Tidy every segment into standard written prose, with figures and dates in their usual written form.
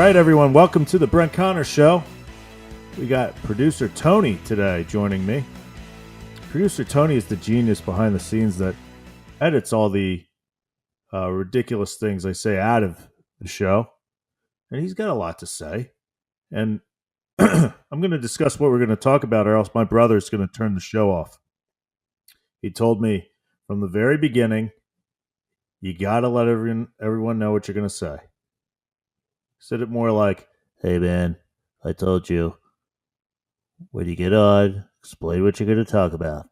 right, everyone, welcome to the Brent Connor Show. We got producer Tony today joining me. Producer Tony is the genius behind the scenes that edits all the ridiculous things I say out of the show. And he's got a lot to say. And I'm going to discuss what we're going to talk about, or else my brother's going to turn the show off. He told me from the very beginning, you got to let everyone know what you're going to say. He said it more like, hey, man, I told you, when you get on, explain what you're going to talk about.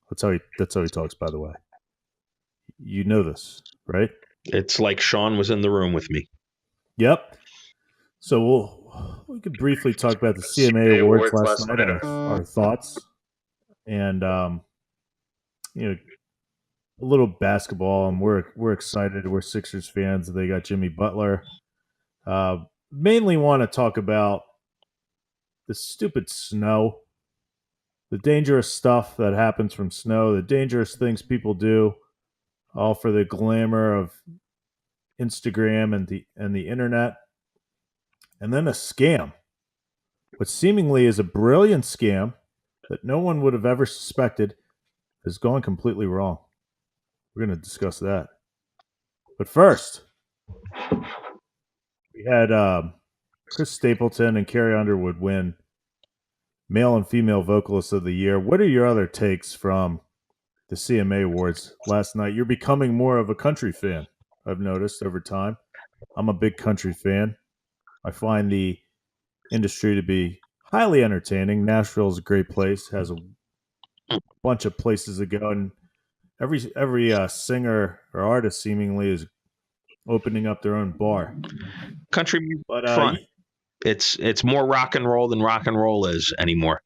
That's how he talks, by the way. You know this, right? It's like Sean was in the room with me. Yep. So we could briefly talk about the CMA Awards last night, our thoughts, and a little basketball. And we're excited. We're Sixers fans. They got Jimmy Butler. Mainly want to talk about the stupid snow, the dangerous stuff that happens from snow, the dangerous things people do, all for the glamour of Instagram and the internet, and then a scam, what seemingly is a brilliant scam that no one would have ever suspected has gone completely wrong. We're going to discuss that. But first, we had Chris Stapleton and Carrie Underwood win Male and Female Vocalists of the Year. What are your other takes from the CMA Awards last night? You're becoming more of a country fan, I've noticed over time. I'm a big country fan. I find the industry to be highly entertaining. Nashville is a great place, has a bunch of places to go, and every singer or artist seemingly is opening up their own bar. Country music fun. It's more rock and roll than rock and roll is anymore.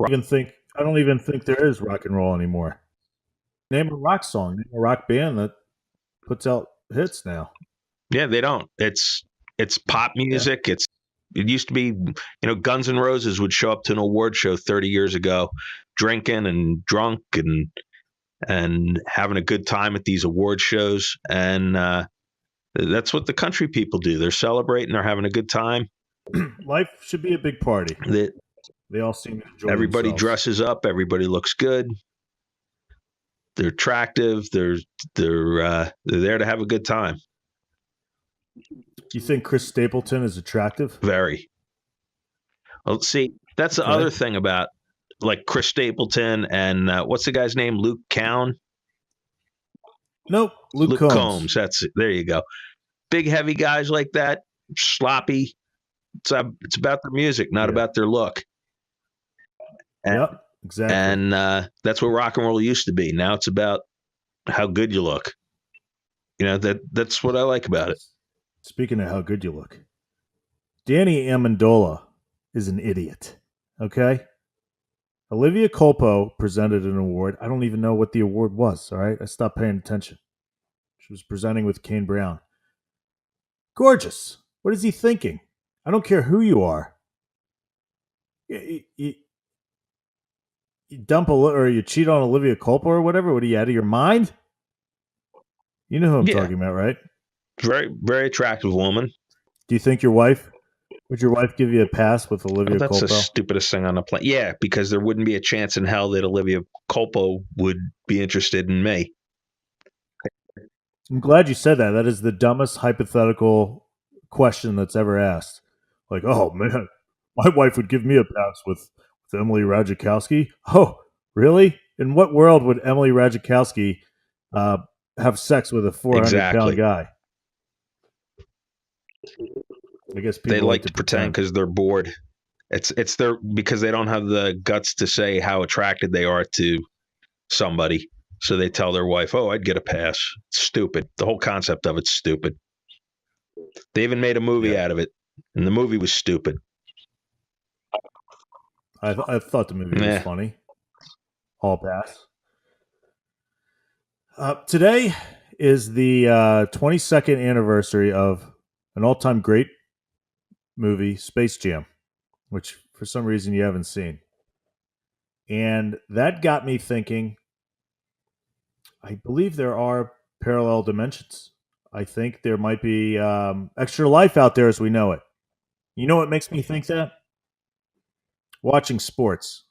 I don't even think there is rock and roll anymore. Name a rock song, name a rock band that puts out hits now. Yeah, they don't. It's pop music. Yeah. It used to be, Guns N' Roses would show up to an award show 30 years ago, drinking and drunk and having a good time at these award shows. And that's what the country people do. They're celebrating. They're having a good time. Life should be a big party. They all seem to enjoy everybody themselves. Dresses up. Everybody looks good. They're attractive. They're there to have a good time. You think Chris Stapleton is attractive? Very. Well, see, that's the other thing about like Chris Stapleton and what's the guy's name? Luke Cowan? Nope, Luke Combs. That's it. There you go. Big, heavy guys like that, sloppy. It's about their music, not about their look. Yep, exactly. And that's what rock and roll used to be. Now it's about how good you look. That's what I like about it. Speaking of how good you look, Danny Amendola is an idiot. Okay? Olivia Culpo presented an award. I don't even know what the award was, all right? I stopped paying attention. She was presenting with Kane Brown. Gorgeous. What is he thinking? I don't care who you are. You dump or you cheat on Olivia Culpo or whatever? What are you, out of your mind? You know who I'm talking about, right? Very, very attractive woman. Do you think would your wife give you a pass with Olivia Culpo? That's the stupidest thing on the planet. Yeah, because there wouldn't be a chance in hell that Olivia Culpo would be interested in me. I'm glad you said that. That is the dumbest hypothetical question that's ever asked. Like, oh man, my wife would give me a pass with Emily Ratajkowski. Oh, really? In what world would Emily Ratajkowski have sex with a 400-pound guy? I guess people they like to pretend because they're bored. It's because they don't have the guts to say how attracted they are to somebody. So they tell their wife, "Oh, I'd get a pass." It's stupid. The whole concept of it's stupid. They even made a movie out of it, and the movie was stupid. I thought the movie was funny. All pass. Today is the 22nd anniversary of an all-time great movie, Space Jam, which for some reason you haven't seen. And that got me thinking, I believe there are parallel dimensions. I think there might be extra life out there as we know it. You know what makes me think that? Watching sports.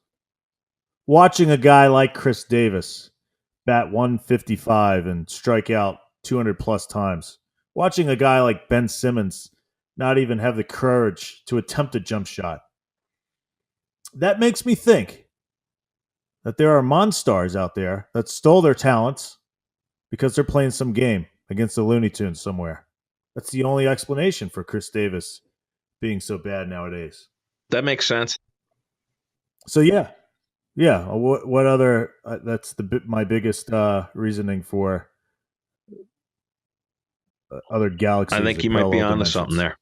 Watching a guy like Chris Davis bat 155 and strike out 200 plus times. Watching a guy like Ben Simmons not even have the courage to attempt a jump shot. That makes me think that there are monstars out there that stole their talents because they're playing some game against the Looney Tunes somewhere. That's the only explanation for Chris Davis being so bad nowadays. That makes sense. So yeah. What other? That's my biggest reasoning for other galaxies. I think you might be onto something there.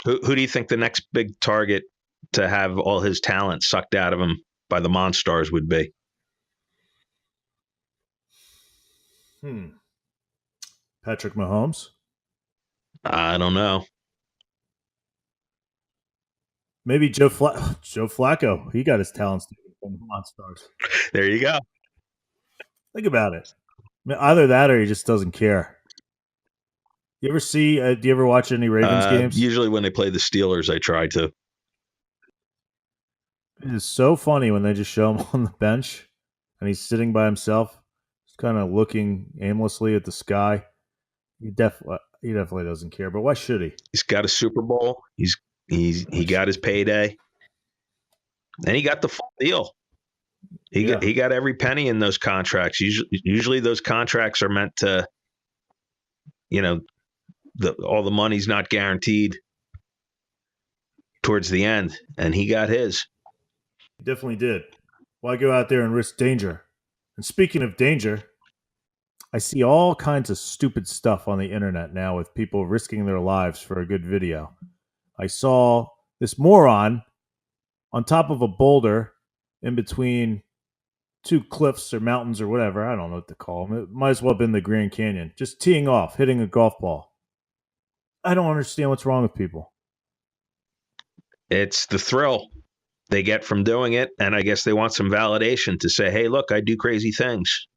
Who do you think the next big target to have all his talent sucked out of him by the Monstars would be? Patrick Mahomes? I don't know. Maybe Joe Flacco. He got his talents from the Monstars. There you go. Think about it. Either that or he just doesn't care. You ever see? Do you ever watch any Ravens games? Usually when they play the Steelers, I try to. It is so funny when they just show him on the bench and he's sitting by himself, just kind of looking aimlessly at the sky. He definitely doesn't care. But why should he? He's got a Super Bowl. He got his payday, and he got the full deal. He got every penny in those contracts. Usually those contracts are meant to, all the money's not guaranteed towards the end, and he got his. He definitely did. Why go out there and risk danger? And speaking of danger, I see all kinds of stupid stuff on the internet now with people risking their lives for a good video. I saw this moron on top of a boulder in between two cliffs or mountains or whatever. I don't know what to call them. It might as well have been the Grand Canyon. Just teeing off, hitting a golf ball. I don't understand what's wrong with people. It's the thrill they get from doing it, and I guess they want some validation to say, hey, look, I do crazy things.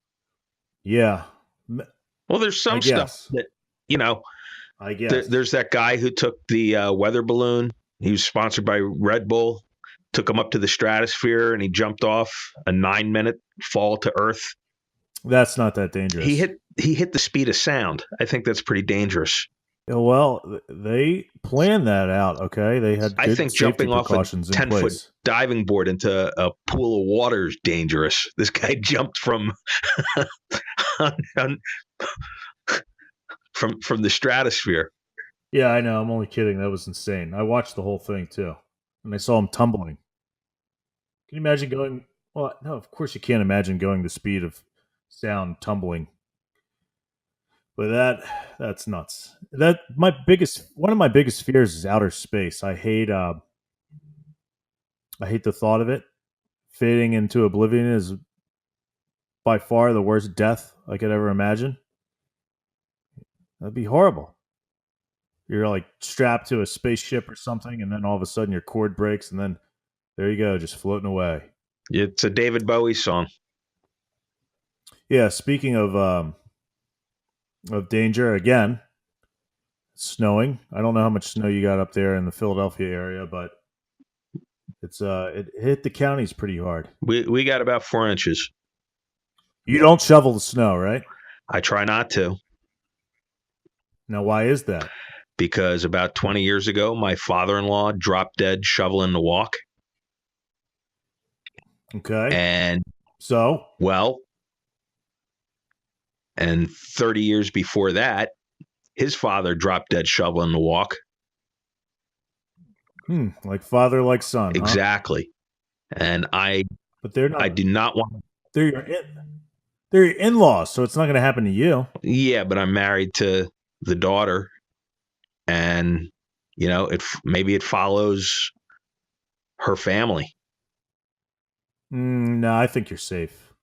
Yeah. Well, there's some stuff that, I guess. There's that guy who took the weather balloon. He was sponsored by Red Bull, took him up to the stratosphere, and he jumped off a 9-minute fall to Earth. That's not that dangerous. He hit the speed of sound. I think that's pretty dangerous. Well, they planned that out, okay? They had good safety jumping off a precautions in place. 10-foot diving board into a pool of water is dangerous. This guy jumped from from the stratosphere. Yeah, I know. I'm only kidding. That was insane. I watched the whole thing too, and I saw him tumbling. Can you imagine going? Well, no, of course you can't imagine going the speed of sound tumbling. But that's nuts. One of my biggest fears is outer space. I hate the thought of it. Fading into oblivion is by far the worst death I could ever imagine. That'd be horrible. You're like strapped to a spaceship or something, and then all of a sudden your cord breaks, and then there you go, just floating away. It's a David Bowie song. Yeah, speaking of danger, again, snowing. I don't know how much snow you got up there in the Philadelphia area, but it hit the counties pretty hard. We got about 4 inches. You don't shovel the snow, right? I try not to. Now, why is that? Because about 20 years ago, my father-in-law dropped dead shoveling the walk. Okay. And so? Well, and 30 years before that, his father dropped dead shoveling the walk. Like father, like son. Exactly. Huh? And but they're not. I do not want. They're your in-laws, so it's not going to happen to you. Yeah, but I'm married to the daughter, and maybe it follows her family. No, I think you're safe.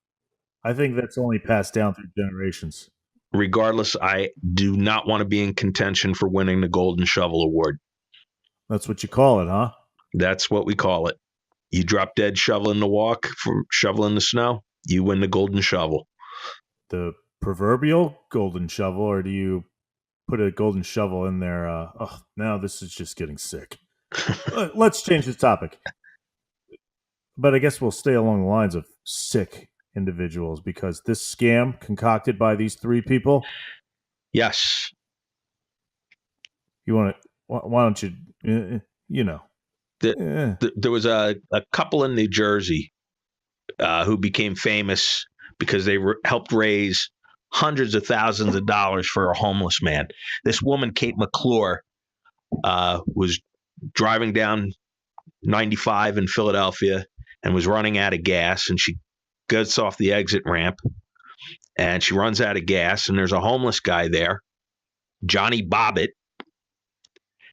I think that's only passed down through generations. Regardless, I do not want to be in contention for winning the Golden Shovel Award. That's what you call it, huh? That's what we call it. You drop dead shoveling the walk for shoveling the snow, you win the Golden Shovel. The proverbial golden shovel, or do you put a golden shovel in there? Now this is just getting sick. Let's change the topic. But I guess we'll stay along the lines of sick individuals because this scam concocted by these three people. Yes. You want to? Why don't you? There was a couple in New Jersey who became famous because they helped raise hundreds of thousands of dollars for a homeless man. This woman, Kate McClure, was driving down 95 in Philadelphia and was running out of gas, and she gets off the exit ramp and she runs out of gas, and there's a homeless guy there, Johnny Bobbitt,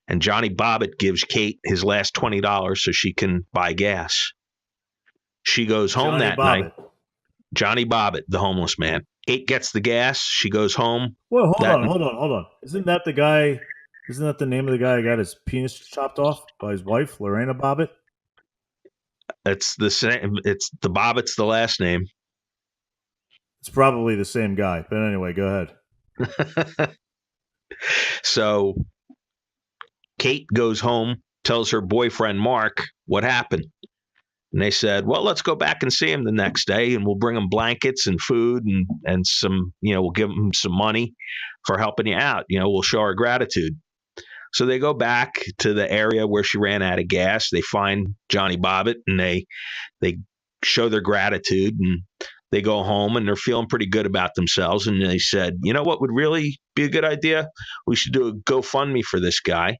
and Johnny Bobbitt gives Kate his last $20 so she can buy gas. She goes home that night. Johnny Bobbitt, the homeless man. Kate gets the gas. She goes home. Well, hold on. Isn't that the guy? Isn't that the name of the guy who got his penis chopped off by his wife, Lorena Bobbitt? It's the same. It's the Bobbitt's the last name. It's probably the same guy. But anyway, go ahead. So Kate goes home, tells her boyfriend, Mark, what happened. And they said, well, let's go back and see him the next day, and we'll bring him blankets and food and some, we'll give him some money for helping you out. We'll show our gratitude. So they go back to the area where she ran out of gas. They find Johnny Bobbitt, and they show their gratitude, and they go home, and they're feeling pretty good about themselves. And they said, you know what would really be a good idea? We should do a GoFundMe for this guy,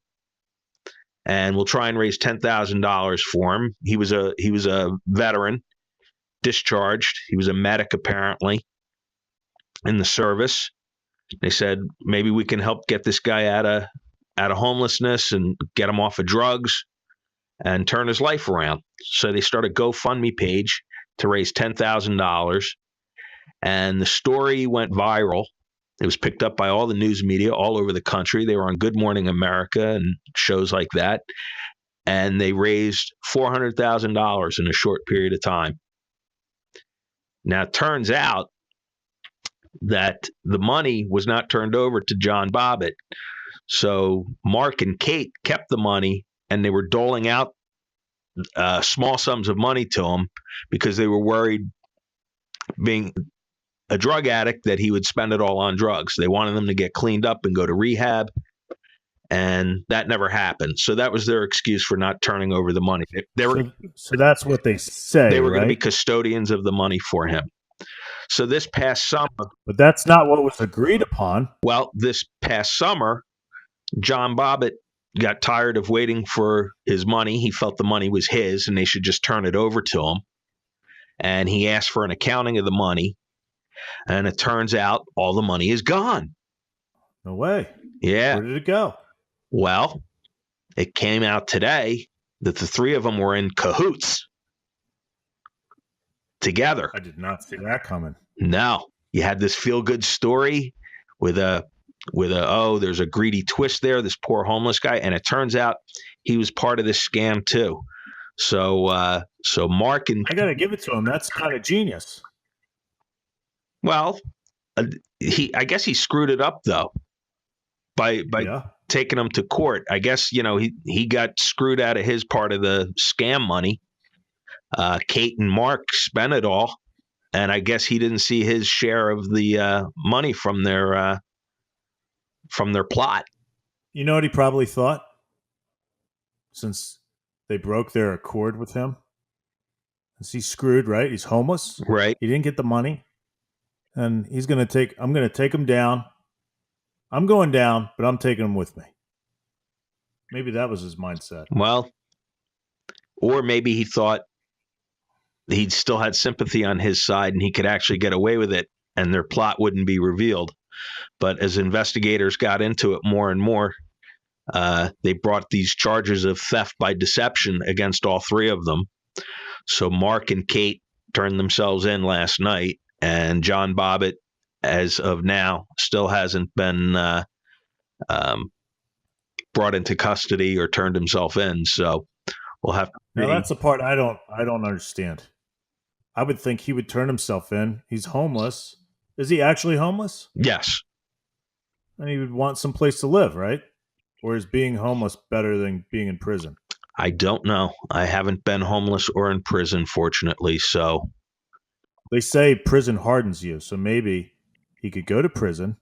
and we'll try and raise $10,000 for him. He was a veteran, discharged. He was a medic apparently in the service. They said maybe we can help get this guy out of homelessness and get him off of drugs and turn his life around. So they started a GoFundMe page to raise $10,000, and the story went viral. It was picked up by all the news media all over the country. They were on Good Morning America and shows like that. And they raised $400,000 in a short period of time. Now, it turns out that the money was not turned over to John Bobbitt. So Mark and Kate kept the money, and they were doling out small sums of money to him because they were worried, being a drug addict, that he would spend it all on drugs. They wanted them to get cleaned up and go to rehab, and that never happened. So that was their excuse for not turning over the money. So that's what they say. They were right? going to be custodians of the money for him. So this past summer, but that's not what was agreed upon. Well, this past summer, John Bobbitt got tired of waiting for his money. He felt the money was his and they should just turn it over to him. And he asked for an accounting of the money. And it turns out all the money is gone. No way. Yeah. Where did it go? Well, it came out today that the three of them were in cahoots together. I did not see that coming. No. You had this feel-good story with there's a greedy twist there, this poor homeless guy, and it turns out he was part of this scam too. So Mark and I got to give it to him. That's kind of genius. Well, I guess he screwed it up though by taking him to court. I guess he got screwed out of his part of the scam money. Kate and Mark spent it all, and I guess he didn't see his share of the money from their plot. You know what he probably thought? Since they broke their accord with him, he's screwed, right? He's homeless, right? He didn't get the money, and I'm going to take him down. I'm going down, but I'm taking him with me. Maybe that was his mindset. Well, or maybe he thought he still had sympathy on his side and he could actually get away with it and their plot wouldn't be revealed. But as investigators got into it more and more, they brought these charges of theft by deception against all three of them. So Mark and Kate turned themselves in last night, and John Bobbitt, as of now, still hasn't been brought into custody or turned himself in. So we'll have to see. Now that's the part I don't understand. I would think he would turn himself in. He's homeless. Is he actually homeless? Yes. And he would want some place to live, right? Or is being homeless better than being in prison? I don't know. I haven't been homeless or in prison, fortunately. So, They say prison hardens you, so maybe he could go to prison,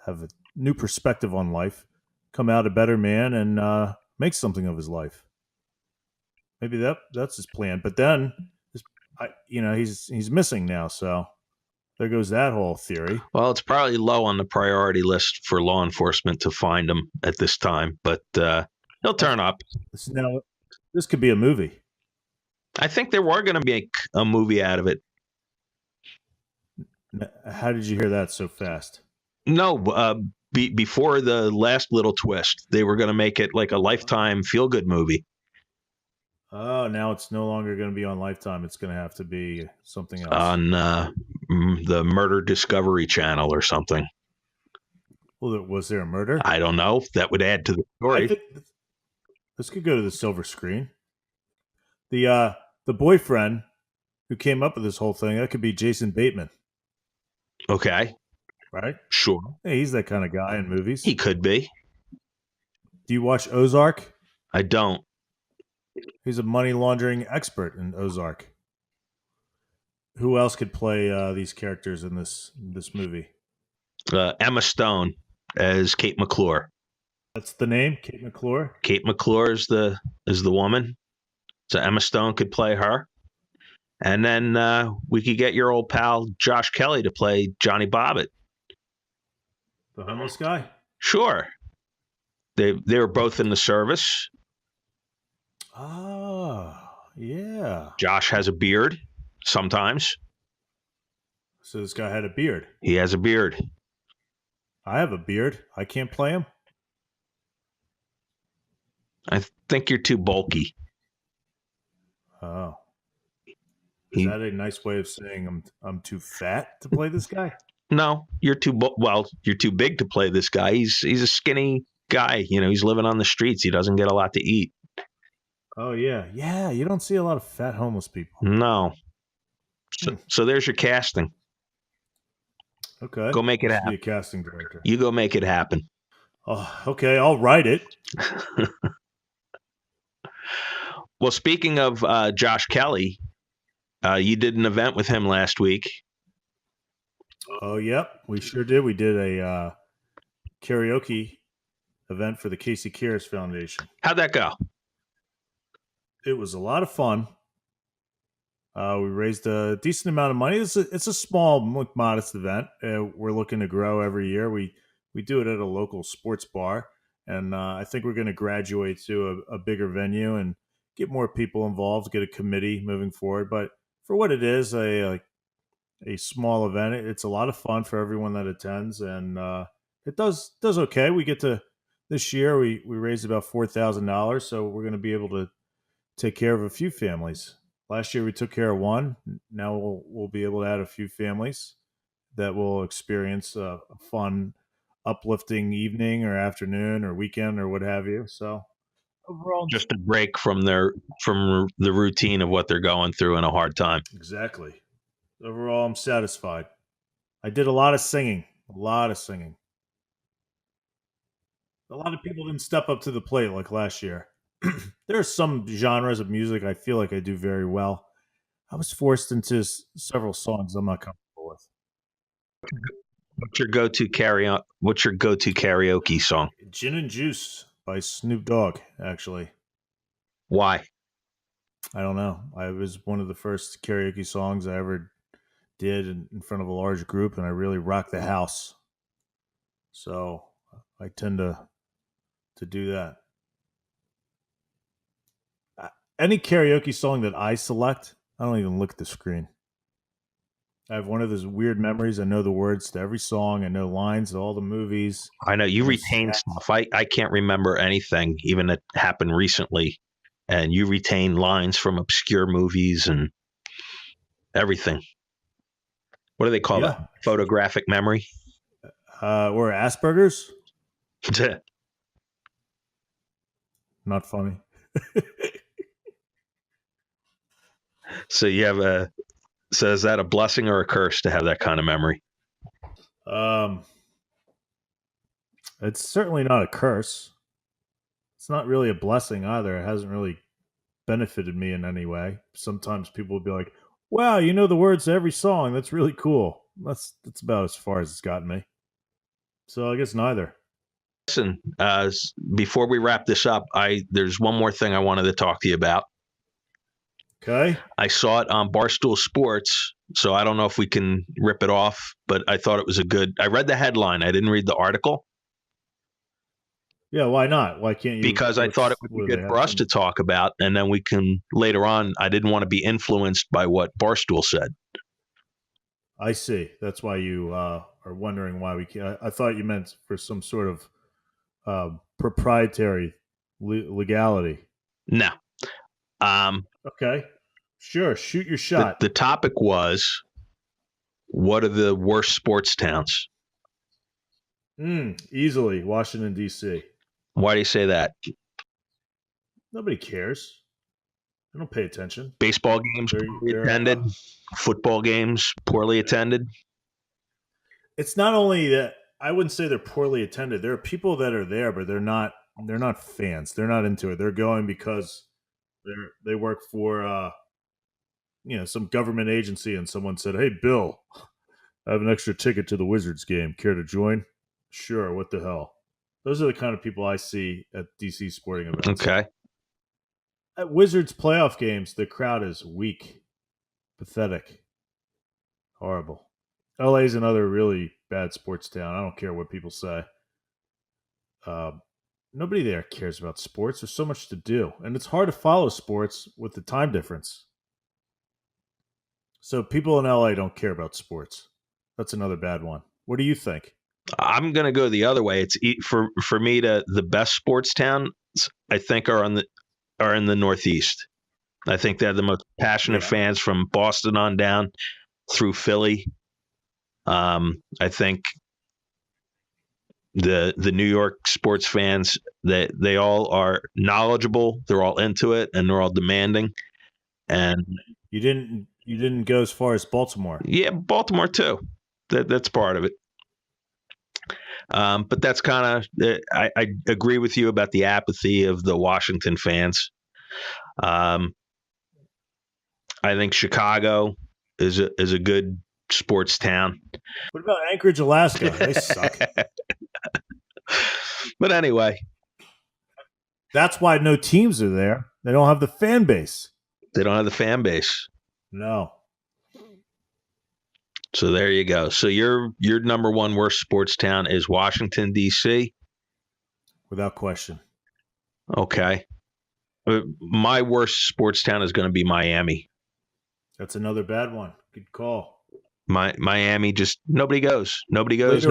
have a new perspective on life, come out a better man, and make something of his life. Maybe that's his plan. But then, he's missing now, so there goes that whole theory. well, it's probably low on the priority list for law enforcement to find him at this time, but he'll That's, turn up. this could be a movie. I think they were going to make a movie out of it. How did you hear that so fast? No, before the last little twist, they were going to make it like a Lifetime feel-good movie Oh, now it's no longer going to be on Lifetime. It's going to have to be something else. on the Murder Discovery Channel or something. Well, was there a murder? I don't know. That would add to the I story. think this could go to the silver screen. The boyfriend who came up with this whole thing, that could be Jason Bateman, Okay, right? sure. Hey, he's that kind of guy in movies. He could be. Do you watch Ozark? I don't. He's a money laundering expert in Ozark. Who else could play these characters in this movie? Emma Stone as Kate McClure. That's the name, Kate McClure. Kate McClure is the woman. So Emma Stone could play her. And then we could get your old pal Josh Kelly to play Johnny Bobbitt. The homeless guy? Sure. They were both in the service. Oh, yeah. Josh has a beard sometimes. So this guy had a beard. He has a beard. I have a beard. I can't play him. I think you're too bulky. Oh. Is that a nice way of saying I'm too fat to play this guy? No, you're you're too big to play this guy. He's a skinny guy. You know, he's living on the streets. He doesn't get a lot to eat. Oh yeah, yeah. You don't see a lot of fat homeless people. No. So there's your casting. Okay, Go make it happen. Be a casting director. You go make it happen. Oh, okay. I'll write it. Well, speaking of Josh Kelly, you did an event with him last week. Oh, yep. We sure did. We did a karaoke event for the Casey Cares Foundation. How'd that go? It was a lot of fun. We raised a decent amount of money. It's a small, modest event. We're looking to grow every year. We do it at a local sports bar, and I think we're going to graduate to a bigger venue and get more people involved, get a committee moving forward. But for what it is, a small event, it's a lot of fun for everyone that attends, and it does okay. We get to this year we raised about $4,000, so we're going to be able to take care of a few families. Last year we took care of one. Now we'll be able to add a few families that will experience a fun, uplifting evening or afternoon or weekend or what have you. So overall, just a break from the routine of what they're going through in a hard time. Exactly. Overall, I'm satisfied. I did a lot of singing. A lot of singing. A lot of people didn't step up to the plate like last year. There are some genres of music I feel like I do very well. I was forced into several songs I'm not comfortable with. What's your go-to karaoke song? Gin and Juice by Snoop Dogg, actually. Why? I don't know. I was one of the first karaoke songs I ever did in front of a large group, and I really rocked the house. So I tend to do that. Any karaoke song that I select, I don't even look at the screen. I have one of those weird memories. I know the words to every song. I know lines to all the movies. I know you retain stuff. I can't remember anything, even that happened recently. And you retain lines from obscure movies and everything. What do they call that? Photographic memory? Or Asperger's? Not funny. So is that a blessing or a curse to have that kind of memory? Um, it's certainly not a curse. It's not really a blessing either. It hasn't really benefited me in any way. Sometimes people will be like, "Wow, you know the words to every song. That's really cool." That's about as far as it's gotten me. So I guess neither. Listen, before we wrap this up, there's one more thing I wanted to talk to you about. Okay. I saw it on Barstool Sports, so I don't know if we can rip it off, but I thought it was I read the headline. I didn't read the article Yeah, why not? Why can't you? because I thought it would be What do good they have for us some? to talk about, and then we can later on. I didn't want to be influenced by what Barstool said. I see. That's why you are wondering why we can't. I thought you meant for some sort of proprietary legality. No. Okay. Sure. Shoot your the, shot. the topic was, what are the worst sports towns? Easily Washington, D.C. Why do you say that? Nobody cares. They don't pay attention. Baseball games poorly They're attended, football games poorly attended. it's not only that I wouldn't say they're poorly attended. There are people that are there, but they're not fans. They're not into it. They're going because they work for some government agency, and someone said, "Hey, Bill, I have an extra ticket to the Wizards game. Care to join?" Sure. What the hell? Those are the kind of people I see at DC sporting events. Okay. At Wizards playoff games, the crowd is weak, pathetic, horrible. LA is another really bad sports town. I don't care what people say. Nobody there cares about sports. There's so much to do, and it's hard to follow sports with the time difference. So people in LA don't care about sports. That's another bad one. What do you think? I'm going to go the other way. It's for me the best sports towns I think are in the Northeast. I think they're the most passionate fans from Boston on down through Philly. I think the New York sports fans, they all are knowledgeable, they're all into it, and they're all demanding. And You didn't go as far as Baltimore. yeah, Baltimore too. That's part of it. But that's kind of I agree with you about the apathy of the Washington fans. I think Chicago is a good sports town. What about Anchorage, Alaska? They suck. But anyway, That's why no teams are there. They don't have the fan base. they don't have the fan base. No. So there you go. So your number one worst sports town is Washington, D.C.? Without question. Okay. My worst sports town is going to be Miami. That's another bad one. Good call. Miami, just nobody goes. Nobody goes.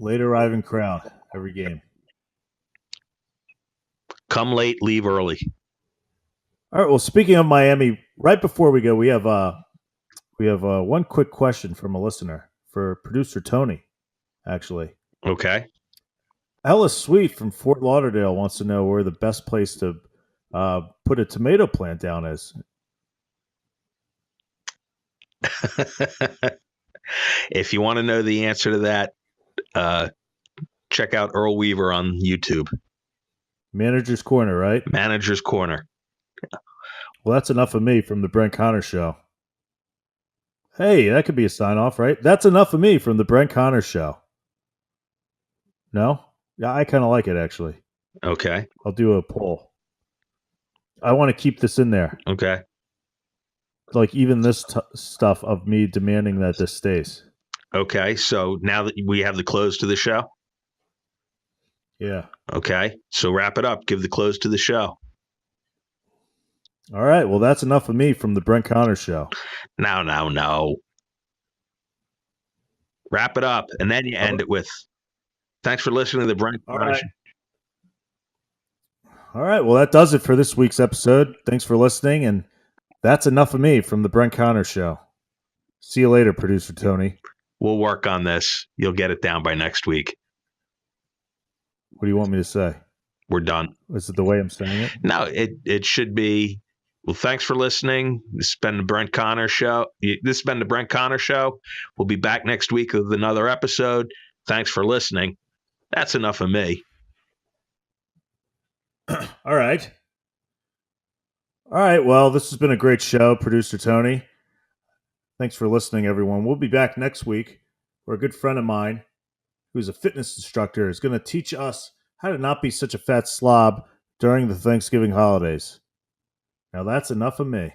Late arriving crowd every game. Come late, leave early. All right. Well, speaking of Miami, right before we go, we have one quick question from a listener for producer Tony. Actually, Okay. Ella Sweet from Fort Lauderdale wants to know where the best place to put a tomato plant down is. If you want to know the answer to that, check out Earl Weaver on YouTube. Manager's Corner, right? Manager's Corner. Well, that's enough of me from the Brent Connor Show. Hey, that could be a sign off, right? That's enough of me from the Brent Connor Show. No? Yeah, I kind of like it, actually. Okay. I'll do a poll. I want to keep this in there. Okay. Like even this stuff of me demanding that this stays. Okay. So now that we have the close to the show. Yeah. Okay. So wrap it up. Give the close to the show. All right. Well, that's enough of me from the Brent Connor Show. No. Wrap it up. And then you end it with, thanks for listening to the Brent Connor Show. All right. Well, that does it for this week's episode. Thanks for listening. And that's enough of me from the Brent Connor Show. See you later, producer Tony. We'll work on this. You'll get it down by next week. What do you want me to say? We're done. Is it the way I'm saying it? No, it should be Well, thanks for listening. This has been the Brent Connor Show. We'll be back next week with another episode. Thanks for listening. That's enough of me. All right. All right. Well, this has been a great show, Producer Tony. Thanks for listening, everyone. We'll be back next week where a good friend of mine, who's a fitness instructor, is going to teach us how to not be such a fat slob during the Thanksgiving holidays. Now, that's enough of me.